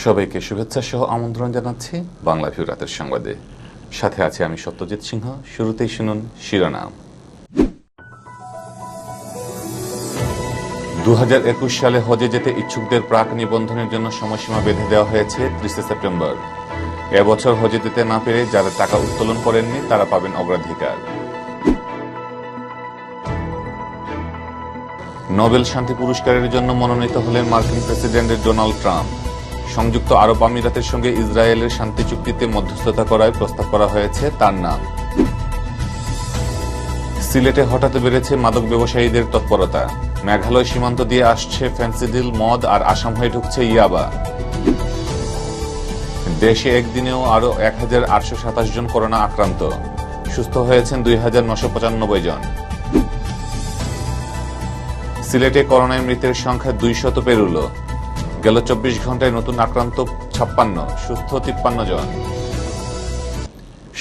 সবাইকে শুভেচ্ছা সহ আমন্ত্রণ জানাচ্ছি বাংলাভিউ রাতের সংবাদে। সাথে আছে আমি সত্যজিৎ সিংহ। শুরুতেই শুনুন শিরোনাম। 2021 সালে হজে যেতে ইচ্ছুকদের প্রাক নিবন্ধনের জন্য সময়সীমা বেঁধে দেওয়া হয়েছে 30 সেপ্টেম্বর। এবছর হজে যেতে না পেরে যারা টাকা উত্তোলন করেননি তারা পাবেন অগ্রাধিকার। নোবেল শান্তি পুরস্কারের জন্য মনোনীত হলেন মার্কিন প্রেসিডেন্ট ডোনাল্ড ট্রাম্প। সংযুক্ত আরব আমিরাতের সঙ্গে ইসরায়েলের শান্তি চুক্তিতে মধ্যস্থতা করায় প্রস্তাব করা হয়েছে তার নাম। সিলেটে হঠাৎ বেড়েছে মাদক ব্যবসায়ীদের তৎপরতা। মেঘালয় সীমান্ত দিয়ে আসছে ফেন্সিডিল, মদ আর আসাম হয়ে ঢুকছে ইয়াবা। দেশে একদিনেও আরো 1827 জন করোনা আক্রান্ত, সুস্থ হয়েছেন 2995 জন। সিলেটে করোনায় মৃতের সংখ্যা 200 পেরুল। গেল 24 ঘন্টায় নতুন আক্রান্ত 56, সুস্থ 53 জন।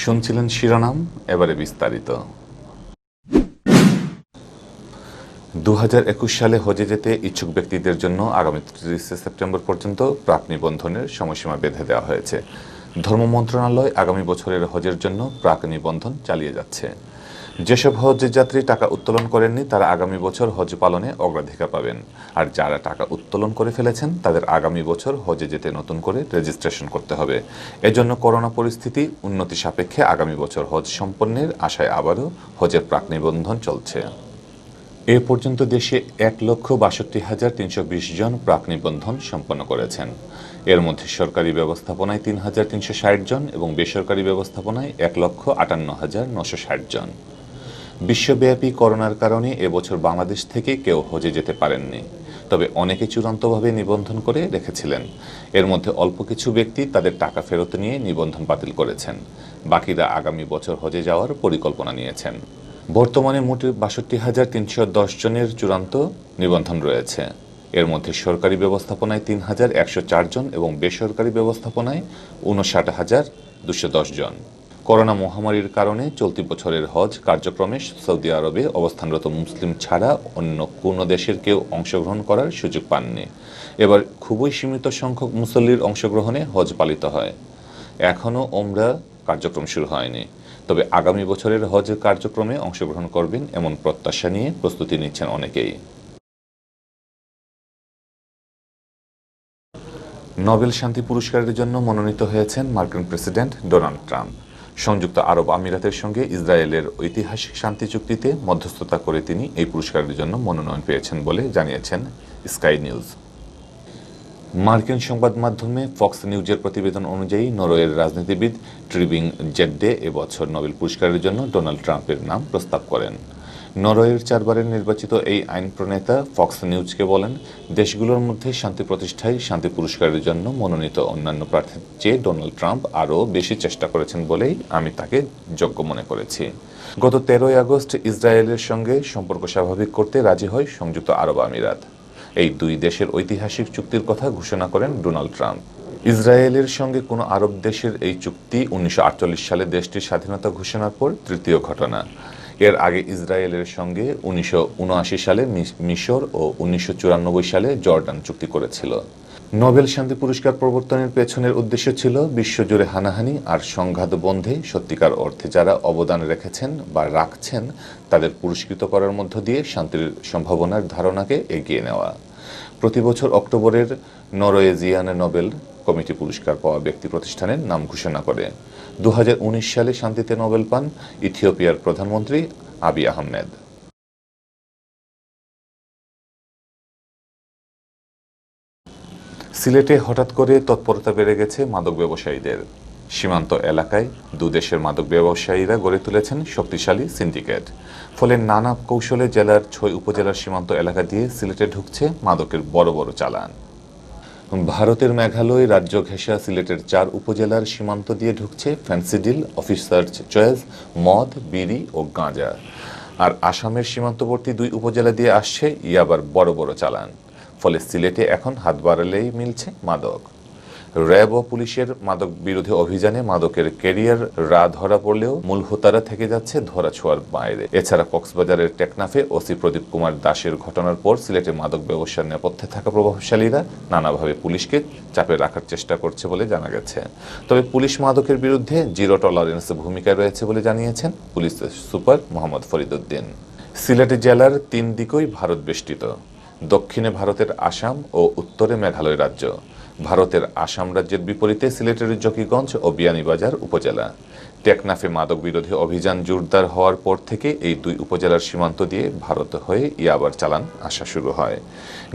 শুনছিলেন শিরোনাম, এবারে বিস্তারিত। 2021 সালে হজে যেতে ইচ্ছুক ব্যক্তিদের জন্য আগামী 30 সেপ্টেম্বর পর্যন্ত প্রাক নিবন্ধনের সময়সীমা বেঁধে দেওয়া হয়েছে। ধর্ম মন্ত্রণালয় আগামী বছরের হজের জন্য প্রাক নিবন্ধন চালিয়ে যাচ্ছে। যেসব হজ যাত্রী টাকা উত্তোলন করেননি তারা আগামী বছর হজ পালনে অগ্রাধিকার পাবেন, আর যারা টাকা উত্তোলন করে ফেলেছেন তাদের আগামী বছর হজে যেতে নতুন করে রেজিস্ট্রেশন করতে হবে। এজন্য করোনা পরিস্থিতি উন্নতি সাপেক্ষে আগামী বছর হজ সম্পন্নের আশায় আবারও হজের প্রাক নিবন্ধন চলছে। এ পর্যন্ত দেশে 1,62,320 জন প্রাক নিবন্ধন সম্পন্ন করেছেন। এর মধ্যে সরকারি ব্যবস্থাপনায় 3,360 জন এবং বেসরকারি ব্যবস্থাপনায় 1,58,960 জন। বিশ্বব্যাপী করোনার কারণে এবছর বাংলাদেশ থেকে কেউ হজে যেতে পারেননি, তবে অনেকে চূড়ান্তভাবে নিবন্ধন করে রেখেছিলেন। এর মধ্যে অল্প কিছু ব্যক্তি তাদের টাকা ফেরত নিয়ে নিবন্ধন বাতিল করেছেন। বাকিরা আগামী বছর হজে যাওয়ার পরিকল্পনা নিয়েছেন। বর্তমানে মোট 62,310 জনের চূড়ান্ত নিবন্ধন রয়েছে। এর মধ্যে সরকারি ব্যবস্থাপনায় 3,104 জন এবং বেসরকারি ব্যবস্থাপনায় 59,210 জন। করোনা মহামারীর কারণে চলতি বছরের হজ কার্যক্রমে সৌদি আরবে অবস্থানরত মুসলিম ছাড়া অন্য কোনো দেশের কেউ অংশগ্রহণ করার সুযোগ পাননি। এবার খুবই সীমিত সংখ্যক মুসল্লির অংশগ্রহণে হজ পালিত হয়। এখনও ওমরা কার্যক্রম শুরু হয়নি, তবে আগামী বছরের হজ কার্যক্রমে অংশগ্রহণ করবেন এমন প্রত্যাশা নিয়ে প্রস্তুতি নিচ্ছেন অনেকেই। নোবেল শান্তি পুরস্কারের জন্য মনোনীত হয়েছেন মার্কিন প্রেসিডেন্ট ডোনাল্ড ট্রাম্প। সংযুক্ত আরব আমিরাতের সঙ্গে ইসরায়েলের ঐতিহাসিক শান্তি চুক্তিতে মধ্যস্থতা করে তিনি এই পুরস্কারের জন্য মনোনয়ন পেয়েছেন বলে জানিয়েছেন স্কাই নিউজ। মার্কিন সংবাদ মাধ্যমে ফক্স নিউজের প্রতিবেদন অনুযায়ী নরওয়ের রাজনীতিবিদ ট্রিবিং জেড্ডে এবছর নোবেল পুরস্কারের জন্য ডোনাল্ড ট্রাম্পের নাম প্রস্তাব করেন। নরওয়ের 4 বারের নির্বাচিত এই আইন প্রণেতা ফক্স নিউজকে বলেন, দেশগুলোর মধ্যে শান্তি প্রতিষ্ঠায় শান্তি পুরস্কারের জন্য মনোনীত অন্যান্য প্রার্থীর চেয়ে ডোনাল্ড ট্রাম্প আরও বেশি চেষ্টা করেছেন বলেই আমি তাকে যোগ্য মনে করেছি। গত 13 আগস্ট ইসরায়েলের সঙ্গে সম্পর্ক স্বাভাবিক করতে রাজি হয় সংযুক্ত আরব আমিরাত। এই দুই দেশের ঐতিহাসিক চুক্তির কথা ঘোষণা করেন ডোনাল্ড ট্রাম্প। ইসরায়েলের সঙ্গে কোনো আরব দেশের এই চুক্তি 1948 সালে দেশটির স্বাধীনতা ঘোষণার পর তৃতীয় ঘটনা। এর আগে ইসরায়েলের সঙ্গে 1979 সালে মিশর ও 1994 সালে জর্ডান চুক্তি করেছিল। নোবেল শান্তি পুরস্কার প্রবর্তনের পেছনের উদ্দেশ্য ছিল বিশ্বজুড়ে হানাহানি আর সংঘাত বন্ধে সত্যিকার অর্থে যারা অবদান রেখেছেন বা রাখছেন তাদের পুরস্কৃত করার মধ্য দিয়ে শান্তির সম্ভাবনার ধারণাকে এগিয়ে নেওয়া। প্রতি বছর অক্টোবরের নরওয়েজিয়ান নোবেল কমিটি পুরস্কার পাওয়া ব্যক্তি প্রতিষ্ঠানের নাম ঘোষণা করে। 2019 সালে শান্তিতে নোবেল পান ইথিওপিয়ার প্রধানমন্ত্রী আবিই আহমেদ। সিলেটে হঠাৎ করে তৎপরতা বেড়ে গেছে মাদক ব্যবসায়ীদের। সীমান্ত এলাকায় দুদেশের মাদক ব্যবসায়ীরা গড়ে তুলেছেন শক্তিশালী সিন্ডিকেট। ফলে নানা কৌশলে জেলার 6 উপজেলার সীমান্ত এলাকা দিয়ে সিলেটে ঢুকছে মাদকের বড় বড় চালান। ভারতের মেঘালয় রাজ্য ঘেঁষা সিলেটের 4 উপজেলার সীমান্ত দিয়ে ঢুকছে ফেন্সিডিল, অফিসার্স চয়েস, মদ, বিড়ি ও গাঁজা। আর আসামের সীমান্তবর্তী 2 উপজেলা দিয়ে আসছে ইয়াবার বড় বড় চালান। ফলে সিলেটে এখন হাত বাড়ালেই মিলছে মাদক। র্যাব ও পুলিশের মাদক বিরোধী অভিযানে মাদকের ক্যারিয়ার রা ধরা পড়লেও মূল হোতারা থেকে যাচ্ছে ধরাছোঁয়ার বাইরে। এছাড়া কক্সবাজারের টেকনাফে ওসি প্রদীপ কুমার দাসের ঘটনার পর সিলেটে মাদক ব্যবসার নেপথ্যে থাকা প্রভাবশালীরা নানাভাবে পুলিশকে চাপে রাখার চেষ্টা করছে বলে জানা গেছে। তবে পুলিশ মাদকের বিরুদ্ধে জিরো টলারেন্স ভূমিকায় রয়েছে বলে জানিয়েছেন পুলিশ সুপার মোহাম্মদ ফরিদউদ্দিন। সিলেট জেলার 3 দিকই ভারত বেষ্টিত। দক্ষিণে ভারতের আসাম ও উত্তরে মেঘালয় রাজ্য। ভারতের আসাম রাজ্যের বিপরীতে সিলেটের জকিগঞ্জ ও বিয়ানীবাজার উপজেলা। টেকনাফে মাদক বিরোধী অভিযান জোরদার হওয়ার পর থেকে এই 2 উপজেলার সীমান্ত দিয়ে ভারত হয়ে ইয়াবার চালান আসা শুরু হয়।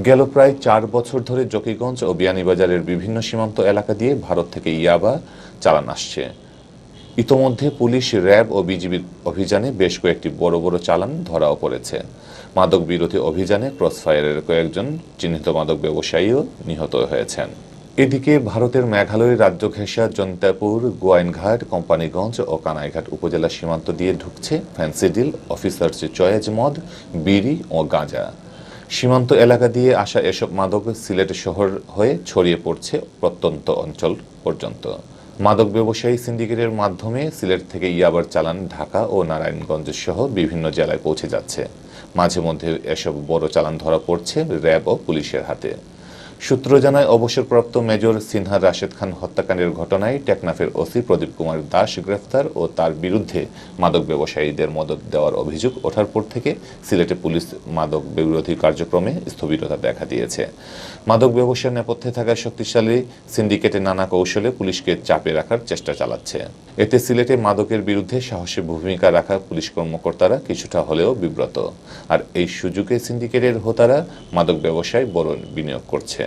গেল প্রায় 4 বছর ধরে জকিগঞ্জ ও বিয়ানীবাজারের বিভিন্ন সীমান্ত এলাকা দিয়ে ভারত থেকে ইয়াবা চালান আসছে। ইতোমধ্যে পুলিশ, র্যাব ও বিজিবির অভিযানে বেশ কয়েকটি বড় বড় চালান ধরাও পড়েছে। মাদক বিরোধী অভিযানে ক্রসফায়ারের কয়েকজন চিহ্নিত মাদক ব্যবসায়ীও নিহত হয়েছেন। এদিকে ভারতের মেঘালয় রাজ্য ঘেঁষা জন্তাপুর, গোয়াইনঘাট, কোম্পানিগঞ্জ ও কানাইঘাট উপজেলা সীমান্ত দিয়ে ঢুকছে ফ্যান্সিডিল, অফিসার্স চয়েজ মদ, বিড়ি ও গাঁজা। সীমান্ত এলাকা দিয়ে আসা এসব মাদক সিলেট শহর হয়ে ছড়িয়ে পড়ছে প্রত্যন্ত অঞ্চল পর্যন্ত। মাদক ব্যবসায়ী সিন্ডিকেটের মাধ্যমে সিলেট থেকে ইয়াবার চালান ঢাকা ও নারায়ণগঞ্জ সহ বিভিন্ন জেলায় পৌঁছে যাচ্ছে। মাঝে মধ্যে এসব বড় চালান ধরা পড়ছে র্যাব ও পুলিশের হাতে। সূত্র জানায়, অবসরপ্রাপ্ত মেজর সিনহা রাশেদ খান হত্যাকাণ্ডের ঘটনায় টেকনাফের ওসি প্রদীপ কুমার দাস গ্রেফতার ও তার বিরুদ্ধে মাদক ব্যবসায়ীদের মদত দেওয়ার অভিযোগ ওঠার পর থেকে সিলেটে পুলিশ মাদক বিরোধী কার্যক্রমে স্থবিরতা দেখা দিয়েছে। মাদক ব্যবসার নেপথ্যে থাকা শক্তিশালী সিন্ডিকেটে নানা কৌশলে পুলিশকে চাপে রাখার চেষ্টা চালাচ্ছে। এতে সিলেটে মাদকের বিরুদ্ধে সাহসী ভূমিকা রাখা পুলিশ কর্মকর্তারা কিছুটা হলেও বিব্রত। আর এই সুযোগে সিন্ডিকেটের হোতারা মাদক ব্যবসায় বড় বিনিয়োগ করছে।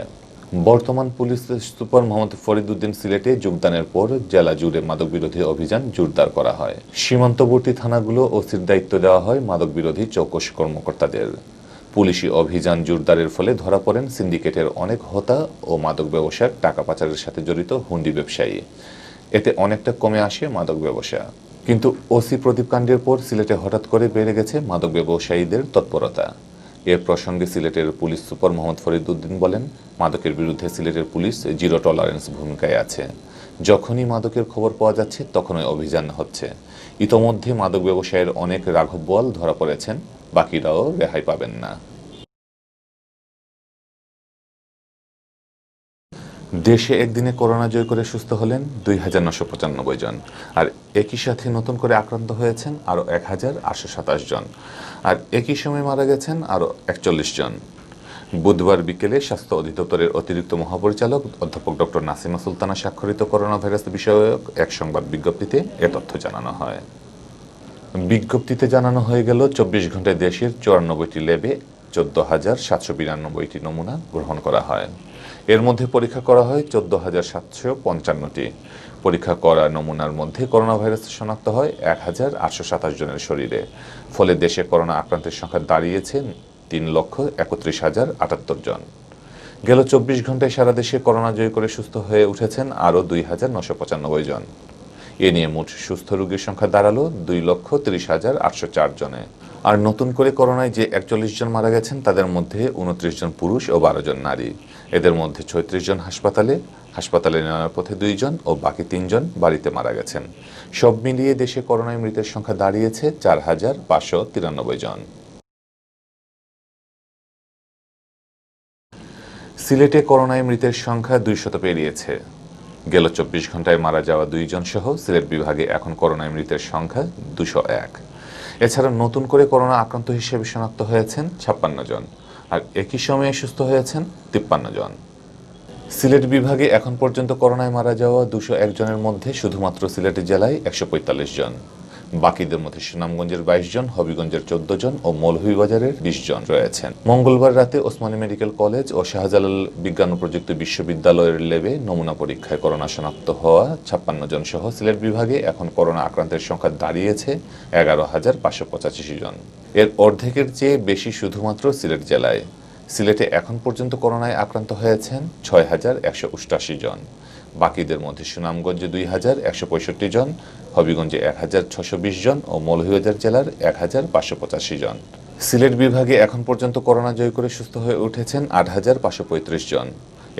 বর্তমান পুলিশ সুপার মোহাম্মদ ফরিদউদ্দিন সিলেটে যোগদানের পর জেলা জুড়ে মাদক বিরোধী অভিযান জোরদার করা হয়। সীমান্তবর্তী থানাগুলো ওসির দায়িত্ব দেওয়া হয় মাদক বিরোধী চৌকস কর্মকর্তাদের। পুলিশি অভিযান জোরদারের ফলে ধরা পড়েন সিন্ডিকেটের অনেক হোতা ও মাদক ব্যবসার টাকা পাচারের সাথে জড়িত হুন্ডি ব্যবসায়ী। এতে অনেকটা কমে আসে মাদক ব্যবসা। কিন্তু ওসি প্রদীপ কাণ্ডের পর সিলেটে হঠাৎ করে বেড়ে গেছে মাদক ব্যবসায়ীদের তৎপরতা। এ প্রসঙ্গে সিলেটের পুলিশ সুপার মোহাম্মদ ফরিদউদ্দিন বলেন, মাদকের বিরুদ্ধে সিলেটের পুলিশ জিরো টলারেন্স ভূমিকায় আছে। যখনই মাদকের খবর পাওয়া যাচ্ছে তখনই অভিযান হচ্ছে। ইতোমধ্যে মাদক ব্যবসায়ের অনেক রাঘব বোয়াল ধরা পড়েছেন, বাকিরাও রেহাই পাবেন না। দেশে একদিনে করোনা জয় করে সুস্থ হলেন ২,৯৯৫ জন। আর একই সাথে নতুন করে আক্রান্ত হয়েছেন আরও ১,৮২৭ জন। আর একই সময় মারা গেছেন আরও ৪১ জন। বুধবার বিকেলে স্বাস্থ্য অধিদপ্তরের অতিরিক্ত মহাপরিচালক অধ্যাপক ডক্টর নাসিমা সুলতানা স্বাক্ষরিত করোনা ভাইরাস বিষয়ক এক সংবাদ বিজ্ঞপ্তিতে এ তথ্য জানানো হয়। বিজ্ঞপ্তিতে জানানো হয়ে গেল, ২৪ ঘন্টায় দেশের ৯৪টি ল্যাবে ১৪,৭৯২টি নমুনা গ্রহণ করা হয়। এর মধ্যে পরীক্ষা করা হয় ১৪,৭৫৫টি। পরীক্ষা করা নমুনার মধ্যে করোনা ভাইরাস শনাক্ত হয় ১,৮২৭ জনের শরীরে। ফলে দেশে করোনা আক্রান্তের সংখ্যা দাঁড়িয়েছে ৩,৩১,০৭৮ জন। গেল ২৪ ঘন্টায় সারা দেশে করোনা জয় করে সুস্থ হয়ে উঠেছেন আরও ২,৯৯৫ জন। এ নিয়ে মোট সুস্থ রোগীর সংখ্যা দাঁড়ালো ২,৩০,৮০৪ জনে। আর নতুন করে করোনায় যে ৪১ জন মারা গেছেন তাদের মধ্যে ২৯ জন পুরুষ ও ১২ জন নারী। এদের মধ্যে ৩৬ জন হাসপাতালে নেওয়ার পথে ২ জন ও বাকি ৩ জন বাড়িতে মারা গেছেন। সব মিলিয়ে দেশে করোনায় মৃতের সংখ্যা দাঁড়িয়েছে ৪,৫৯৩ জন। সিলেটে করোনায় মৃতের সংখ্যা ২০০ পেরিয়েছে। গেল ২৪ ঘন্টায় মারা যাওয়া ২ জন সহ সিলেট বিভাগে এখন করোনায় মৃতের সংখ্যা ২০১। এছাড়া নতুন করে করোনা আক্রান্ত হিসেবে শনাক্ত হয়েছেন ৫৬ জন। আর একই সময়ে সুস্থ হয়েছেন ৫৩ জন। সিলেট বিভাগে এখন পর্যন্ত করোনায় মারা যাওয়া ২০১ জনের মধ্যে শুধুমাত্র সিলেট জেলায় ১৪৫ জন। বাকিদের মধ্যে সুনামগঞ্জের ২২ জন, হবিগঞ্জের ১৪ জন ও মৌলভীবাজারের ২০ জন রয়েছেন। মঙ্গলবার রাতে ওসমানী মেডিকেল কলেজ ও শাহজালাল বিজ্ঞান ও প্রযুক্তি বিশ্ববিদ্যালয়ের ল্যাবে নমুনা পরীক্ষায় করোনা শনাক্ত হওয়া ৫৬ জন সহ সিলেট বিভাগে এখন করোনা আক্রান্তের সংখ্যা দাঁড়িয়েছে ১১,৫৮৫ জন। এর অর্ধেকের চেয়ে বেশি শুধুমাত্র সিলেট জেলায়। সিলেটে এখন পর্যন্ত করোনায় আক্রান্ত হয়েছেন ৬,১৮৮ জন। বাকিদের মধ্যে সুনামগঞ্জে ২,১৬৫ জন, হবিগঞ্জে ১,৬২০ জন ও মৌলভীবাজার জেলার ১,৫৮৫ জন। সিলেট বিভাগে এখন পর্যন্ত করোনা জয় করে সুস্থ হয়ে উঠেছেন ৮,৫৩৫ জন।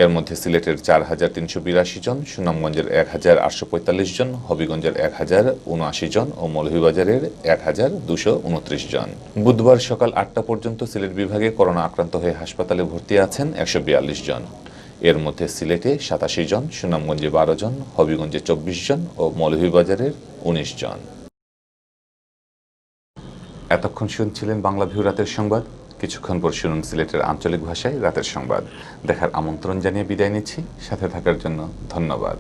এর মধ্যে সিলেটের ৪,৩৮২ জন, সুনামগঞ্জের ১,৮৪৫ জন, হবিগঞ্জের ১,০৭৯ জন ও মৌলভীবাজারের ১,২২৯ জন। বুধবার সকাল ৮টা পর্যন্ত সিলেট বিভাগে করোনা আক্রান্ত হয়ে হাসপাতালে ভর্তি আছেন ১৪২ জন। এর মধ্যে সিলেটে ৮৭ জন, সুনামগঞ্জে ১২ জন, হবিগঞ্জে ২৪ জন ও মৌলভীবাজারের ১৯ জন। এতক্ষণ শুনছিলেন বাংলা ভিউ রাতের সংবাদ। কিছুক্ষণ পর শুনুন সিলেটের আঞ্চলিক ভাষায় রাতের সংবাদ। দেখার আমন্ত্রণ জানিয়ে বিদায় নিচ্ছি। সাথে থাকার জন্য ধন্যবাদ।